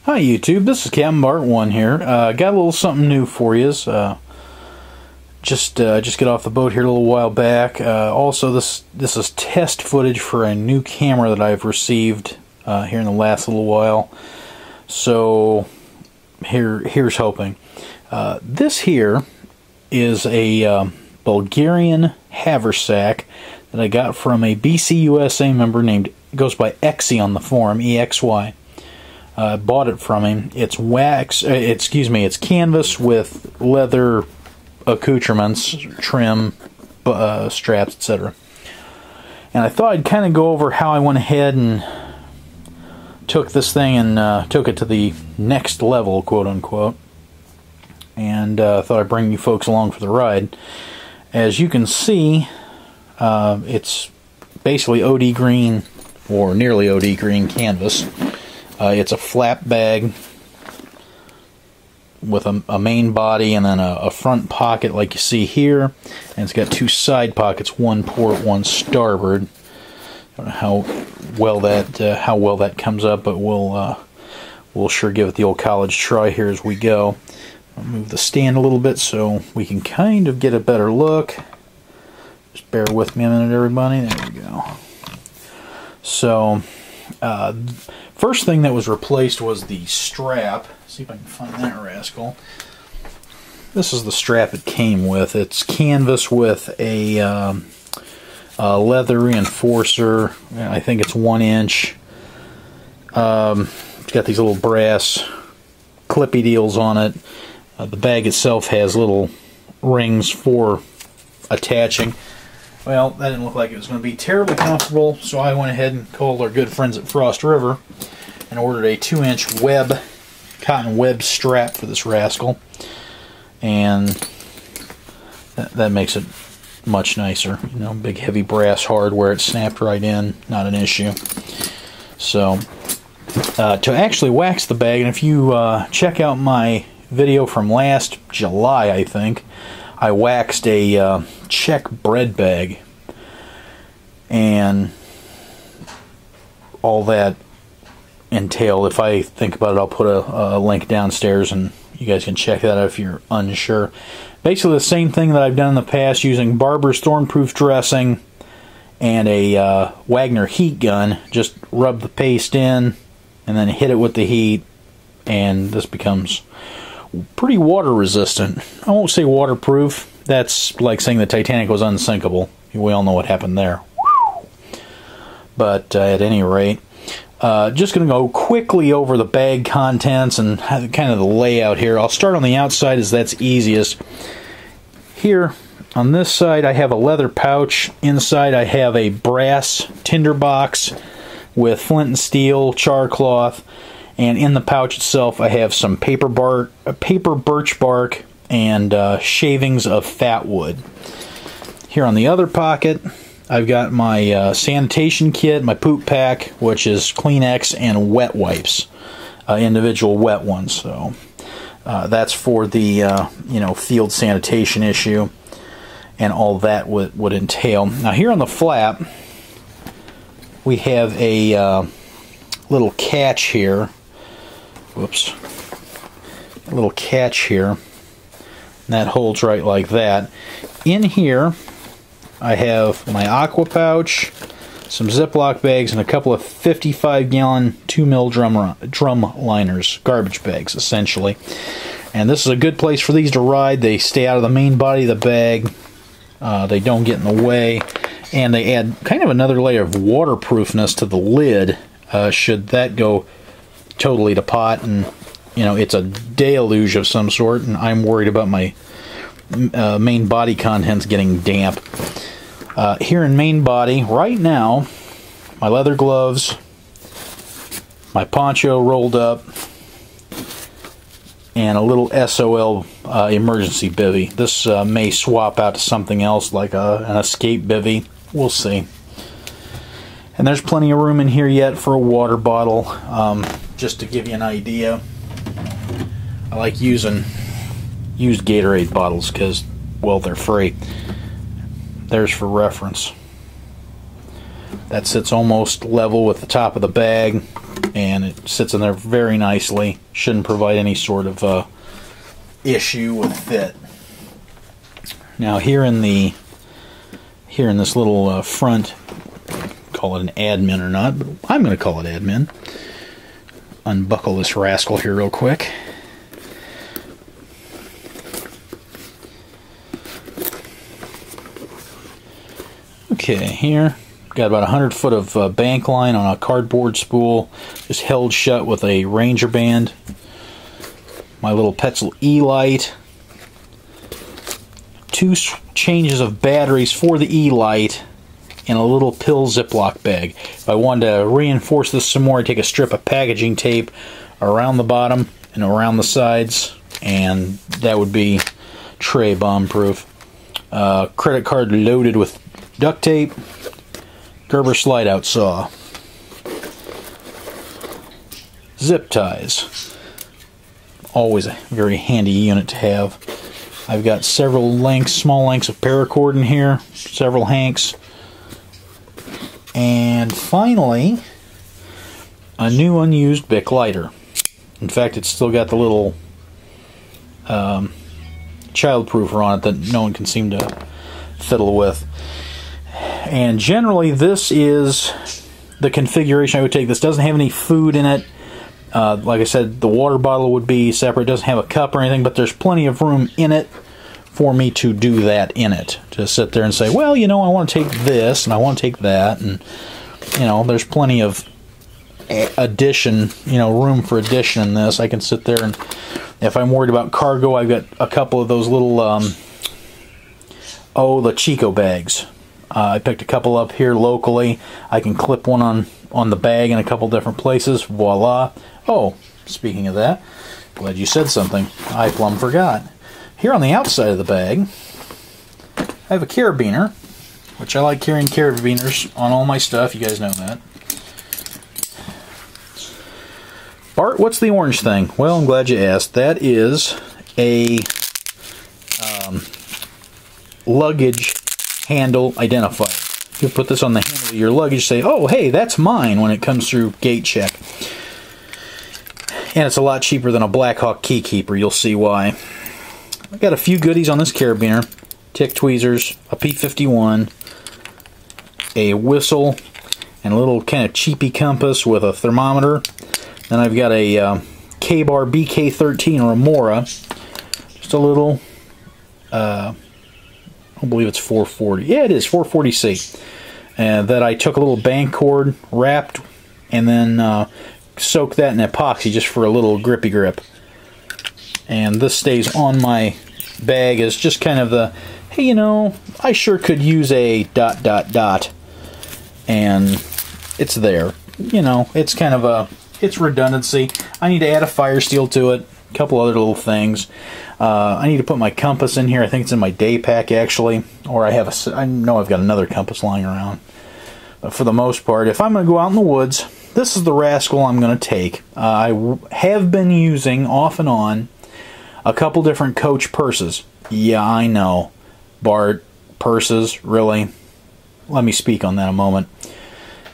Hi YouTube, this is Captain Bart 1 here. Got a little something new for you. Just got off the boat here a little while back. Also, this is test footage for a new camera that I've received here in the last little while. So here's hoping. This here is a Bulgarian Haversack that I got from a BC USA member named, goes by Exy on the forum, EXY. Bought it from him. It's it's canvas with leather accoutrements, trim, straps, etc. And I thought I'd kind of go over how I went ahead and took this thing and took it to the next level, quote unquote. And thought I'd bring you folks along for the ride. As you can see, it's basically OD green, or nearly OD green canvas. It's a flap bag with a main body and then a front pocket like you see here, and it's got two side pockets, one port, one starboard. I don't know how well that comes up, but we'll sure give it the old college try here as we go. I'll move the stand a little bit so we can kind of get a better look. Just bear with me a minute, everybody. There we go. So, first thing that was replaced was the strap. See if I can find that rascal. This is the strap it came with. It's canvas with a leather reinforcer. I think it's 1 inch. It's got these little brass clippy deals on it. The bag itself has little rings for attaching. Well, that didn't look like it was going to be terribly comfortable, so I went ahead and called our good friends at Frost River and ordered a 2-inch cotton web strap for this rascal, and that makes it much nicer. You know, big heavy brass hardware, it snapped right in, not an issue. So, to actually wax the bag, and if you check out my video from last July, I think, I waxed a Czech bread bag, and all that entailed. If I think about it, I'll put a link downstairs and you guys can check that out if you're unsure. Basically the same thing that I've done in the past using Barber's Thornproof dressing and a Wagner heat gun. Just rub the paste in and then hit it with the heat, and this becomes pretty water resistant. I won't say waterproof. That's like saying the Titanic was unsinkable. We all know what happened there. But at any rate, just going to go quickly over the bag contents and kind of the layout here. I'll start on the outside as that's easiest. Here on this side I have a leather pouch. Inside I have a brass tinderbox with flint and steel, char cloth. And in the pouch itself, I have some paper birch bark and shavings of fat wood. Here on the other pocket, I've got my sanitation kit, my poop pack, which is Kleenex and wet wipes, individual wet ones. So that's for the field sanitation issue and all that would entail. Now here on the flap, we have a little catch here. Whoops. A little catch here. And that holds right like that. In here, I have my aqua pouch, some Ziploc bags, and a couple of 55-gallon 2mm drum liners, garbage bags, essentially. And this is a good place for these to ride. They stay out of the main body of the bag. They don't get in the way. And they add kind of another layer of waterproofness to the lid, should that go totally to pot, and it's a deluge of some sort, and I'm worried about my main body contents getting damp. Here in main body, right now, my leather gloves, my poncho rolled up, and a little SOL emergency bivvy. This may swap out to something else like an escape bivvy. We'll see. And there's plenty of room in here yet for a water bottle. Just to give you an idea, I like using used Gatorade bottles because, well, they're free. There's for reference. That sits almost level with the top of the bag. and it sits in there very nicely. Shouldn't provide any sort of issue with fit. Now here in this little front, call it an admin or not, but I'm going to call it admin. Unbuckle this rascal here real quick. Okay, here got about 100 foot of bank line on a cardboard spool, just held shut with a Ranger band. My little Petzl E-light. 2 changes of batteries for the E-light, and a little pill Ziploc bag. If I wanted to reinforce this some more, I'd take a strip of packaging tape around the bottom and around the sides, and that would be tray bomb proof. Credit card loaded with duct tape, Gerber slide out saw, zip ties, always a very handy unit to have. I've got several lengths, small lengths of paracord in here, several hanks, and finally a new unused Bic lighter. In fact, it's still got the little childproofer on it that no one can seem to fiddle with. And generally this is the configuration I would take. This doesn't have any food in it. Like I said, the water bottle would be separate. It doesn't have a cup or anything, but there's plenty of room in it for me to do that in it. To sit there and say, well, you know, I want to take this and I want to take that, and you know, there's plenty of addition, you know, room for addition in this. I can sit there, and if I'm worried about cargo, I've got a couple of those little the Chico bags. I picked a couple up here locally. I can clip one on the bag in a couple different places. Voila. Oh, speaking of that, glad you said something. I plumb forgot. Here on the outside of the bag, I have a carabiner, which I like carrying carabiners on all my stuff. You guys know that. Bart, what's the orange thing? Well, I'm glad you asked. That is a luggage handle identifier. You put this on the handle of your luggage, say, oh, hey, that's mine, when it comes through gate check. And it's a lot cheaper than a Blackhawk key keeper. You'll see why. I've got a few goodies on this carabiner. Tick tweezers, a P51, a whistle, and a little kind of cheapy compass with a thermometer. Then I've got a K-Bar BK13 Remora. Just a little, I don't believe it's 440. Yeah, it is, 440C. That I took a little bang cord, wrapped, and then soaked that in epoxy just for a little grippy grip. And this stays on my bag as just kind of the, hey, you know, I sure could use a ... And it's there. You know, it's kind of a, it's redundancy. I need to add a fire steel to it, a couple other little things. I need to put my compass in here. I think it's in my day pack, actually. Or I know I've got another compass lying around. But for the most part, if I'm going to go out in the woods, this is the rascal I'm going to take. I have been using, off and on, a couple different Coach purses. Yeah, I know. Bart, purses, really? Let me speak on that a moment.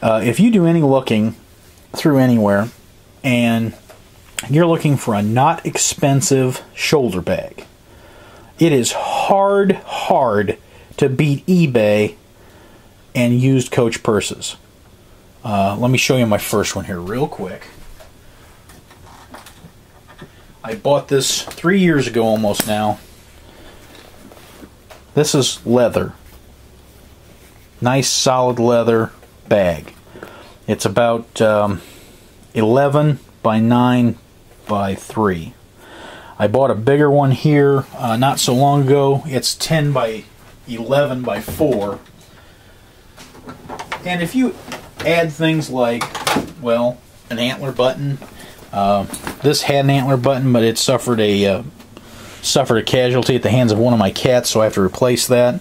If you do any looking through anywhere, and you're looking for a not expensive shoulder bag, it is hard to beat eBay and used Coach purses. Let me show you my first one here real quick. I bought this 3 years ago almost now. This is leather. Nice solid leather bag. It's about 11 by 9 by 3. I bought a bigger one here not so long ago. It's 10 by 11 by 4. And if you add things like, well, an antler button. This had an antler button, but it suffered a casualty at the hands of one of my cats, so I have to replace that.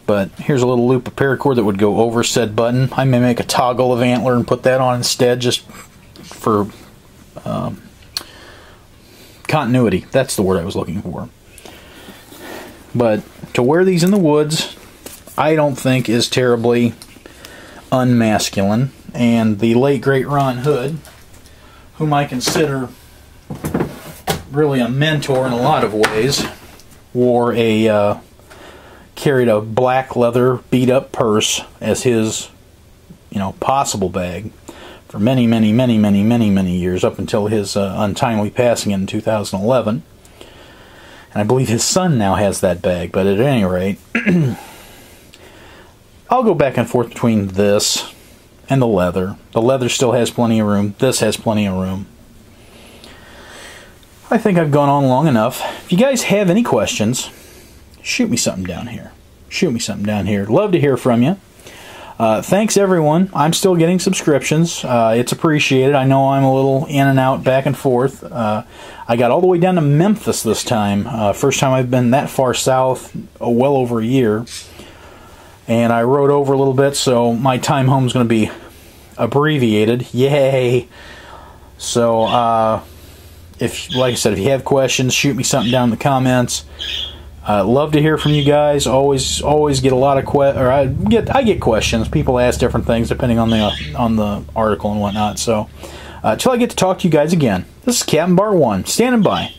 But here's a little loop of paracord that would go over said button. I may make a toggle of antler and put that on instead, just for continuity. That's the word I was looking for. But to wear these in the woods, I don't think is terribly unmasculine. And the late great Ron Hood whom I consider really a mentor in a lot of ways, carried a black leather beat-up purse as his, possible bag for many, many, many, many, many, many years, up until his untimely passing in 2011. And I believe his son now has that bag, but at any rate, I'll go back and forth between this and the leather. The leather still has plenty of room. This has plenty of room. I think I've gone on long enough. If you guys have any questions, shoot me something down here. Shoot me something down here. Love to hear from you. Thanks, everyone. I'm still getting subscriptions. It's appreciated. I know I'm a little in and out, back and forth. I got all the way down to Memphis this time. First time I've been that far south, well over a year. And I rode over a little bit, so my time home is going to be abbreviated. Yay! So, like I said, if you have questions, shoot me something down in the comments. Love to hear from you guys. Always get a lot of I get questions. People ask different things depending on the article and whatnot. So, till I get to talk to you guys again, this is Captain Bar 1 standing by.